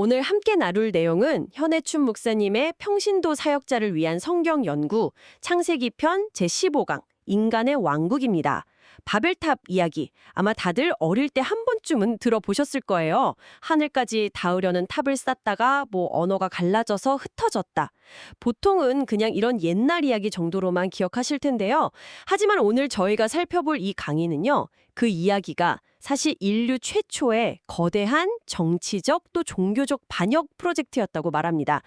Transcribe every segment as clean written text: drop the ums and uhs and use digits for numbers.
오늘 함께 나눌 내용은 현해춘 목사님의 평신도 사역자를 위한 성경 연구 창세기 편 제15강 인간의 왕국입니다. 바벨탑 이야기 아마 다들 어릴 때 한 번쯤은 들어보셨을 거예요. 하늘까지 닿으려는 탑을 쌓다가 언어가 갈라져서 흩어졌다. 보통은 그냥 이런 옛날 이야기 정도로만 기억하실 텐데요. 하지만 오늘 저희가 살펴볼 이 강의는요. 그 이야기가 사실 인류 최초의 거대한 정치적 또 종교적 반역 프로젝트였다고 말합니다.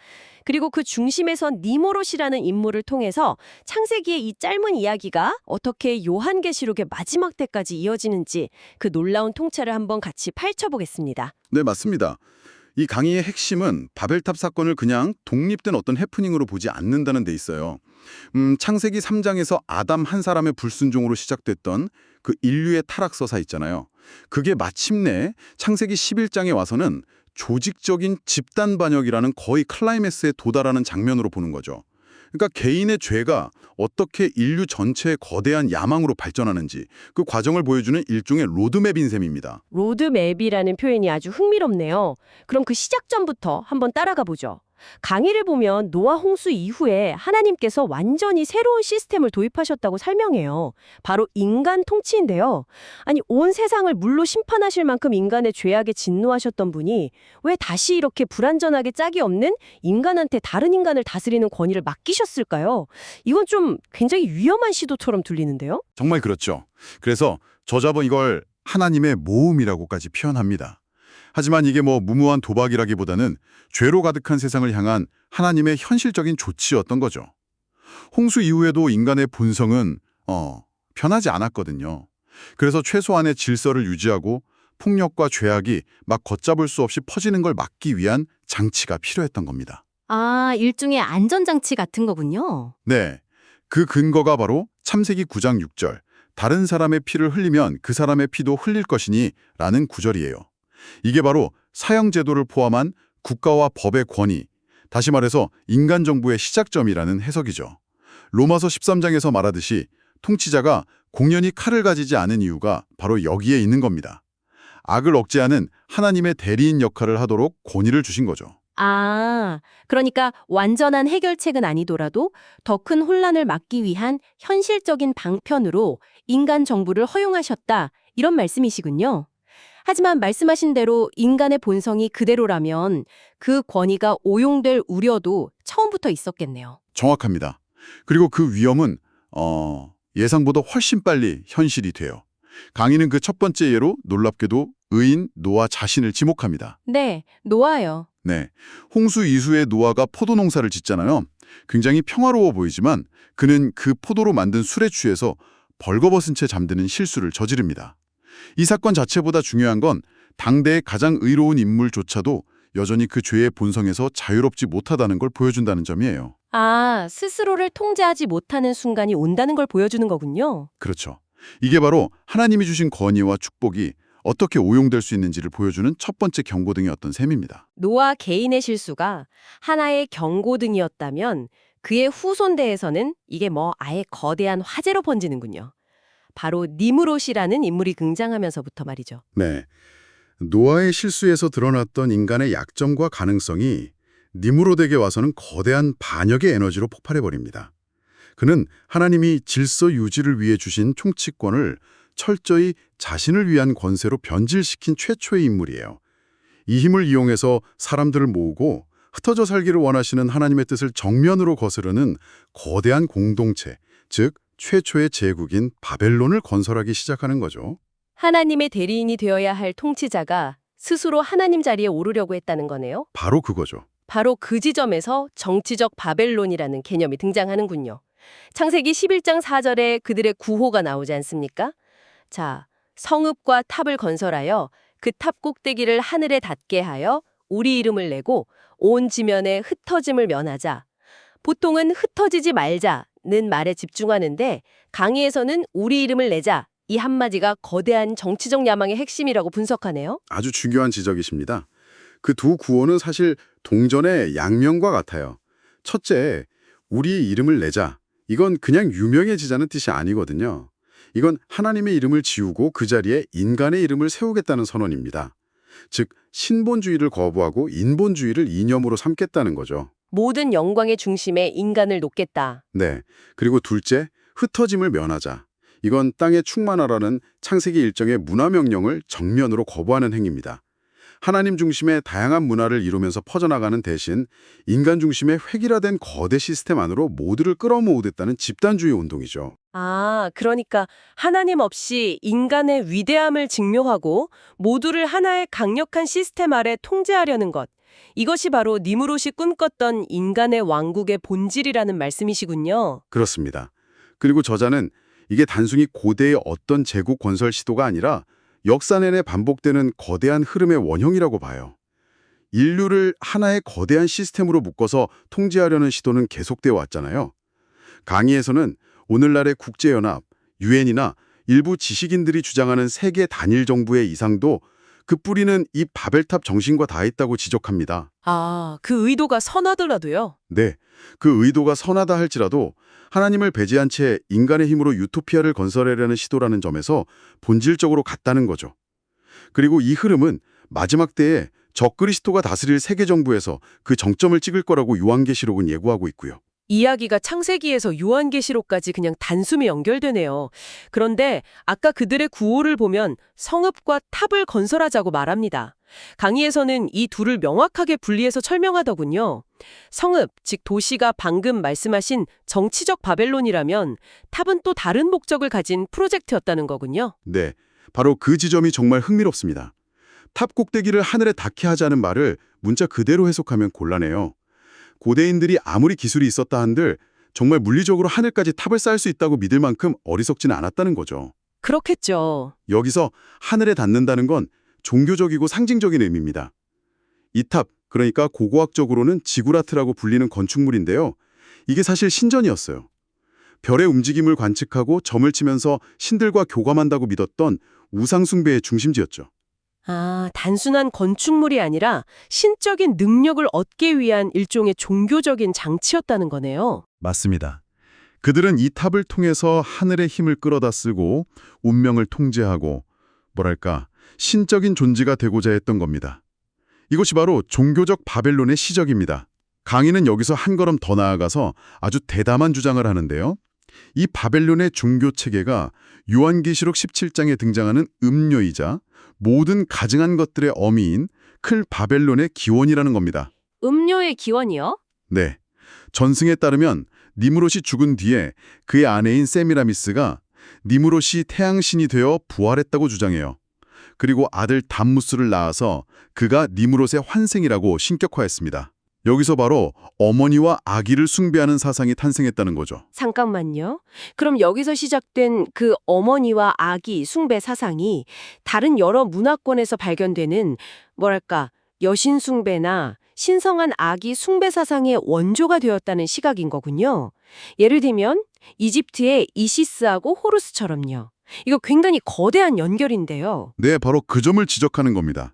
그리고 그 중심에선 니모롯이라는 인물을 통해서 창세기의 이 짧은 이야기가 어떻게 요한계시록의 마지막 때까지 이어지는지 그 놀라운 통찰을 한번 같이 파헤쳐보겠습니다. 네, 맞습니다. 이 강의의 핵심은 바벨탑 사건을 그냥 독립된 어떤 해프닝으로 보지 않는다는 데 있어요. 창세기 3장에서 아담 한 사람의 불순종으로 시작됐던 그 인류의 타락 서사 있잖아요. 그게 마침내 창세기 11장에 와서는 조직적인 집단 반역이라는 거의 클라이맥스에 도달하는 장면으로 보는 거죠. 그러니까 개인의 죄가 어떻게 인류 전체의 거대한 야망으로 발전하는지 그 과정을 보여주는 일종의 로드맵인 셈입니다. 로드맵이라는 표현이 아주 흥미롭네요. 그럼 그 시작점부터 한번 따라가 보죠. 강의를 보면 노아 홍수 이후에 하나님께서 완전히 새로운 시스템을 도입하셨다고 설명해요. 바로 인간 통치인데요. 아니, 온 세상을 물로 심판하실 만큼 인간의 죄악에 진노하셨던 분이 왜 다시 이렇게 불완전하게 짝이 없는 인간한테 다른 인간을 다스리는 권위를 맡기셨을까요? 이건 좀 굉장히 위험한 시도처럼 들리는데요? 정말 그렇죠. 그래서 저자본 이걸 하나님의 모험이라고까지 표현합니다. 하지만 이게 무모한 도박이라기보다는 죄로 가득한 세상을 향한 하나님의 현실적인 조치였던 거죠. 홍수 이후에도 인간의 본성은 변하지 않았거든요. 그래서 최소한의 질서를 유지하고 폭력과 죄악이 막 걷잡을 수 없이 퍼지는 걸 막기 위한 장치가 필요했던 겁니다. 아, 일종의 안전장치 같은 거군요. 네, 그 근거가 바로 창세기 9장 6절 다른 사람의 피를 흘리면 그 사람의 피도 흘릴 것이니 라는 구절이에요. 이게 바로 사형제도를 포함한 국가와 법의 권위, 다시 말해서 인간 정부의 시작점이라는 해석이죠. 로마서 13장에서 말하듯이 통치자가 공연히 칼을 가지지 않은 이유가 바로 여기에 있는 겁니다. 악을 억제하는 하나님의 대리인 역할을 하도록 권위를 주신 거죠. 아, 그러니까 완전한 해결책은 아니더라도 더 큰 혼란을 막기 위한 현실적인 방편으로 인간 정부를 허용하셨다, 이런 말씀이시군요. 하지만 말씀하신 대로 인간의 본성이 그대로라면 그 권위가 오용될 우려도 처음부터 있었겠네요. 정확합니다. 그리고 그 위험은 예상보다 훨씬 빨리 현실이 돼요. 강의는 그 첫 번째 예로 놀랍게도 의인 노아 자신을 지목합니다. 네, 노아요. 네, 홍수 이후에 노아가 포도 농사를 짓잖아요. 굉장히 평화로워 보이지만 그는 그 포도로 만든 술에 취해서 벌거벗은 채 잠드는 실수를 저지릅니다. 이 사건 자체보다 중요한 건 당대의 가장 의로운 인물조차도 여전히 그 죄의 본성에서 자유롭지 못하다는 걸 보여준다는 점이에요. 아, 스스로를 통제하지 못하는 순간이 온다는 걸 보여주는 거군요. 그렇죠. 이게 바로 하나님이 주신 권위와 축복이 어떻게 오용될 수 있는지를 보여주는 첫 번째 경고등이었던 셈입니다. 노아 개인의 실수가 하나의 경고등이었다면 그의 후손대에서는 이게 아예 거대한 화재로 번지는군요. 바로 니므롯이라는 인물이 등장하면서부터 말이죠. 네, 노아의 실수에서 드러났던 인간의 약점과 가능성이 니므롯에게 와서는 거대한 반역의 에너지로 폭발해버립니다. 그는 하나님이 질서 유지를 위해 주신 통치권을 철저히 자신을 위한 권세로 변질시킨 최초의 인물이에요. 이 힘을 이용해서 사람들을 모으고 흩어져 살기를 원하시는 하나님의 뜻을 정면으로 거스르는 거대한 공동체, 즉 최초의 제국인 바벨론을 건설하기 시작하는 거죠. 하나님의 대리인이 되어야 할 통치자가 스스로 하나님 자리에 오르려고 했다는 거네요. 바로 그거죠. 바로 그 지점에서 정치적 바벨론이라는 개념이 등장하는군요. 창세기 11장 4절에 그들의 구호가 나오지 않습니까? 자, 성읍과 탑을 건설하여 그 탑 꼭대기를 하늘에 닿게 하여 우리 이름을 내고 온 지면에 흩어짐을 면하자. 보통은 흩어지지 말자는 말에 집중하는데 강의에서는 우리 이름을 내자, 이 한마디가 거대한 정치적 야망의 핵심이라고 분석하네요. 아주 중요한 지적이십니다. 그 두 구호는 사실 동전의 양면과 같아요. 첫째, 우리 이름을 내자. 이건 그냥 유명해지자는 뜻이 아니거든요. 이건 하나님의 이름을 지우고 그 자리에 인간의 이름을 세우겠다는 선언입니다. 즉 신본주의를 거부하고 인본주의를 이념으로 삼겠다는 거죠. 모든 영광의 중심에 인간을 놓겠다. 네. 그리고 둘째, 흩어짐을 면하자. 이건 땅에 충만하라는 창세기 일정의 문화명령을 정면으로 거부하는 행위입니다. 하나님 중심의 다양한 문화를 이루면서 퍼져나가는 대신 인간 중심의 획일화된 거대 시스템 안으로 모두를 끌어모으겠다는 집단주의 운동이죠. 아, 그러니까 하나님 없이 인간의 위대함을 증명하고 모두를 하나의 강력한 시스템 아래 통제하려는 것. 이것이 바로 니무롯이 꿈꿨던 인간의 왕국의 본질이라는 말씀이시군요. 그렇습니다. 그리고 저자는 이게 단순히 고대의 어떤 제국 건설 시도가 아니라 역사 내내 반복되는 거대한 흐름의 원형이라고 봐요. 인류를 하나의 거대한 시스템으로 묶어서 통제하려는 시도는 계속되어 왔잖아요. 강의에서는 오늘날의 국제연합, 유엔이나 일부 지식인들이 주장하는 세계 단일 정부의 이상도 그 뿌리는 이 바벨탑 정신과 닿아있다고 지적합니다. 아, 그 의도가 선하더라도요. 네, 그 의도가 선하다 할지라도 하나님을 배제한 채 인간의 힘으로 유토피아를 건설하려는 시도라는 점에서 본질적으로 같다는 거죠. 그리고 이 흐름은 마지막 때에 적그리스도가 다스릴 세계 정부에서 그 정점을 찍을 거라고 요한계시록은 예고하고 있고요. 이야기가 창세기에서 요한계시록까지 그냥 단숨에 연결되네요. 그런데 아까 그들의 구호를 보면 성읍과 탑을 건설하자고 말합니다. 강의에서는 이 둘을 명확하게 분리해서 설명하더군요. 성읍, 즉 도시가 방금 말씀하신 정치적 바벨론이라면 탑은 또 다른 목적을 가진 프로젝트였다는 거군요. 네, 바로 그 지점이 정말 흥미롭습니다. 탑 꼭대기를 하늘에 닿게 하자는 말을 문자 그대로 해석하면 곤란해요. 고대인들이 아무리 기술이 있었다 한들 정말 물리적으로 하늘까지 탑을 쌓을 수 있다고 믿을 만큼 어리석지는 않았다는 거죠. 그렇겠죠. 여기서 하늘에 닿는다는 건 종교적이고 상징적인 의미입니다. 이 탑, 그러니까 고고학적으로는 지구라트라고 불리는 건축물인데요. 이게 사실 신전이었어요. 별의 움직임을 관측하고 점을 치면서 신들과 교감한다고 믿었던 우상숭배의 중심지였죠. 아, 단순한 건축물이 아니라 신적인 능력을 얻기 위한 일종의 종교적인 장치였다는 거네요. 맞습니다. 그들은 이 탑을 통해서 하늘의 힘을 끌어다 쓰고 운명을 통제하고 뭐랄까 신적인 존재가 되고자 했던 겁니다. 이것이 바로 종교적 바벨론의 시작입니다. 강의는 여기서 한 걸음 더 나아가서 아주 대담한 주장을 하는데요. 이 바벨론의 종교 체계가 요한계시록 17장에 등장하는 음료이자 모든 가증한 것들의 어미인 클 바벨론의 기원이라는 겁니다. 음료의 기원이요? 네. 전승에 따르면 니무롯이 죽은 뒤에 그의 아내인 세미라미스가 니무롯이 태양신이 되어 부활했다고 주장해요. 그리고 아들 담무스를 낳아서 그가 니무롯의 환생이라고 신격화했습니다. 여기서 바로 어머니와 아기를 숭배하는 사상이 탄생했다는 거죠. 잠깐만요. 그럼 여기서 시작된 그 어머니와 아기 숭배 사상이 다른 여러 문화권에서 발견되는 뭐랄까 여신 숭배나 신성한 아기 숭배 사상의 원조가 되었다는 시각인 거군요. 예를 들면 이집트의 이시스하고 호루스처럼요. 이거 굉장히 거대한 연결인데요. 네, 바로 그 점을 지적하는 겁니다.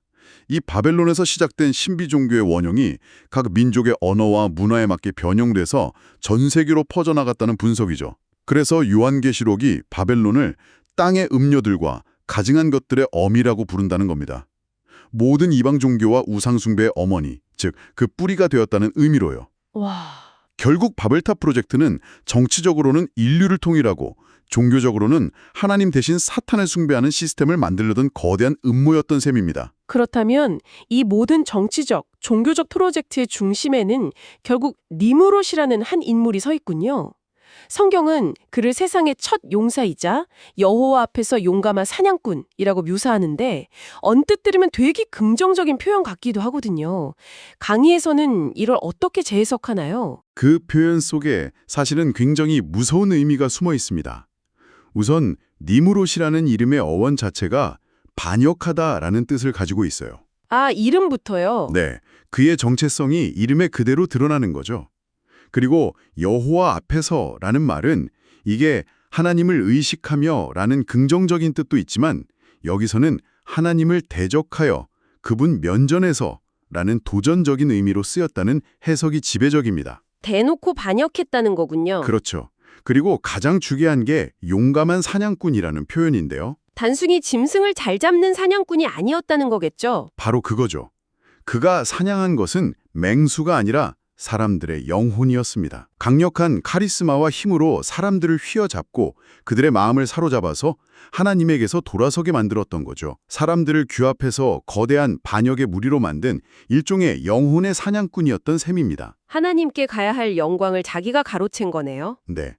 이 바벨론에서 시작된 신비 종교의 원형이 각 민족의 언어와 문화에 맞게 변형돼서 전 세계로 퍼져나갔다는 분석이죠. 그래서 요한계시록이 바벨론을 땅의 음료들과 가증한 것들의 어미라고 부른다는 겁니다. 모든 이방 종교와 우상 숭배의 어머니, 즉 그 뿌리가 되었다는 의미로요. 와, 결국 바벨탑 프로젝트는 정치적으로는 인류를 통일하고 종교적으로는 하나님 대신 사탄을 숭배하는 시스템을 만들려던 거대한 음모였던 셈입니다. 그렇다면 이 모든 정치적, 종교적 프로젝트의 중심에는 결국 니무롯이라는 한 인물이 서 있군요. 성경은 그를 세상의 첫 용사이자 여호와 앞에서 용감한 사냥꾼이라고 묘사하는데 언뜻 들으면 되게 긍정적인 표현 같기도 하거든요. 강의에서는 이걸 어떻게 재해석하나요? 그 표현 속에 사실은 굉장히 무서운 의미가 숨어 있습니다. 우선 니무롯이라는 이름의 어원 자체가 반역하다라는 뜻을 가지고 있어요. 아, 이름부터요? 네, 그의 정체성이 이름에 그대로 드러나는 거죠. 그리고 여호와 앞에서라는 말은 이게 하나님을 의식하며 라는 긍정적인 뜻도 있지만 여기서는 하나님을 대적하여 그분 면전에서 라는 도전적인 의미로 쓰였다는 해석이 지배적입니다. 대놓고 반역했다는 거군요. 그렇죠. 그리고 가장 중요한 게 용감한 사냥꾼이라는 표현인데요. 단순히 짐승을 잘 잡는 사냥꾼이 아니었다는 거겠죠? 바로 그거죠. 그가 사냥한 것은 맹수가 아니라 사람들의 영혼이었습니다. 강력한 카리스마와 힘으로 사람들을 휘어잡고 그들의 마음을 사로잡아서 하나님에게서 돌아서게 만들었던 거죠. 사람들을 규합해서 거대한 반역의 무리로 만든 일종의 영혼의 사냥꾼이었던 셈입니다. 하나님께 가야 할 영광을 자기가 가로챈 거네요. 네.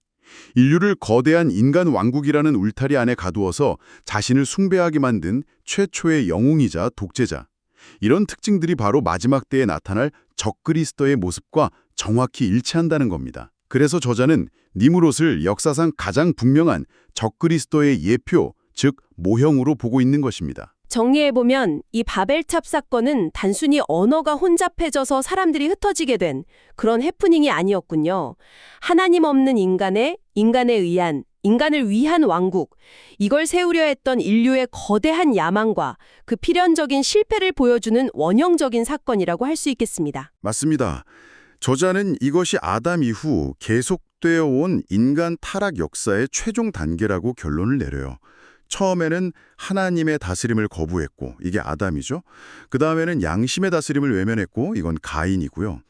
인류를 거대한 인간 왕국이라는 울타리 안에 가두어서 자신을 숭배하게 만든 최초의 영웅이자 독재자. 이런 특징들이 바로 마지막 때에 나타날 적그리스도의 모습과 정확히 일치한다는 겁니다. 그래서 저자는 니무롯을 역사상 가장 분명한 적그리스도의 예표, 즉 모형으로 보고 있는 것입니다. 정리해보면 이 바벨탑 사건은 단순히 언어가 혼잡해져서 사람들이 흩어지게 된 그런 해프닝이 아니었군요. 하나님 없는 인간에 의한, 인간을 위한 왕국, 이걸 세우려 했던 인류의 거대한 야망과 그 필연적인 실패를 보여주는 원형적인 사건이라고 할 수 있겠습니다. 맞습니다. 저자는 이것이 아담 이후 계속되어 온 인간 타락 역사의 최종 단계라고 결론을 내려요. 처음에는 하나님의 다스림을 거부했고, 이게 아담이죠. 그 다음에는 양심의 다스림을 외면했고, 이건 가인이고요.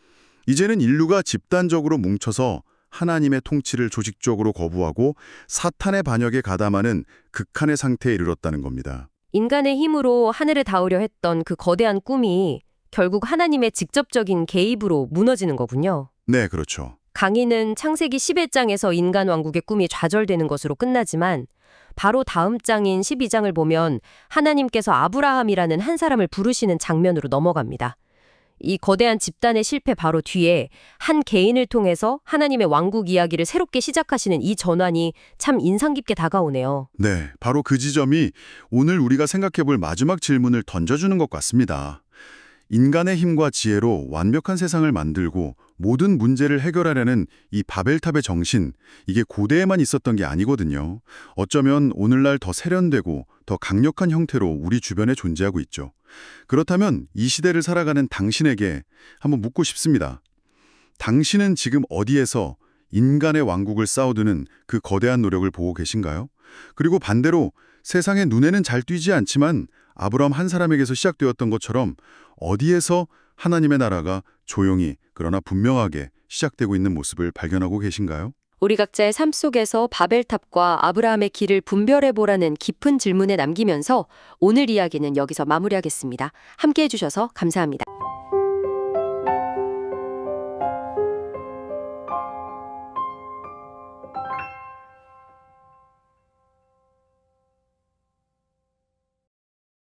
이제는 인류가 집단적으로 뭉쳐서 하나님의 통치를 조직적으로 거부하고 사탄의 반역에 가담하는 극한의 상태에 이르렀다는 겁니다. 인간의 힘으로 하늘을 닿으려 했던 그 거대한 꿈이 결국 하나님의 직접적인 개입으로 무너지는 거군요. 네, 그렇죠. 강인은 창세기 11장에서 인간 왕국의 꿈이 좌절되는 것으로 끝나지만 바로 다음 장인 12장을 보면 하나님께서 아브라함이라는 한 사람을 부르시는 장면으로 넘어갑니다. 이 거대한 집단의 실패 바로 뒤에 한 개인을 통해서 하나님의 왕국 이야기를 새롭게 시작하시는 이 전환이 참 인상 깊게 다가오네요. 네, 바로 그 지점이 오늘 우리가 생각해 볼 마지막 질문을 던져주는 것 같습니다. 인간의 힘과 지혜로 완벽한 세상을 만들고 모든 문제를 해결하려는 이 바벨탑의 정신, 이게 고대에만 있었던 게 아니거든요. 어쩌면 오늘날 더 세련되고 더 강력한 형태로 우리 주변에 존재하고 있죠. 그렇다면 이 시대를 살아가는 당신에게 한번 묻고 싶습니다. 당신은 지금 어디에서 인간의 왕국을 쌓아두는 그 거대한 노력을 보고 계신가요? 그리고 반대로 세상의 눈에는 잘 띄지 않지만 아브라함 한 사람에게서 시작되었던 것처럼 어디에서 하나님의 나라가 조용히 그러나 분명하게 시작되고 있는 모습을 발견하고 계신가요? 우리 각자의 삶 속에서 바벨탑과 아브라함의 길을 분별해보라는 깊은 질문에 남기면서 오늘 이야기는 여기서 마무리하겠습니다. 함께해 주셔서 감사합니다.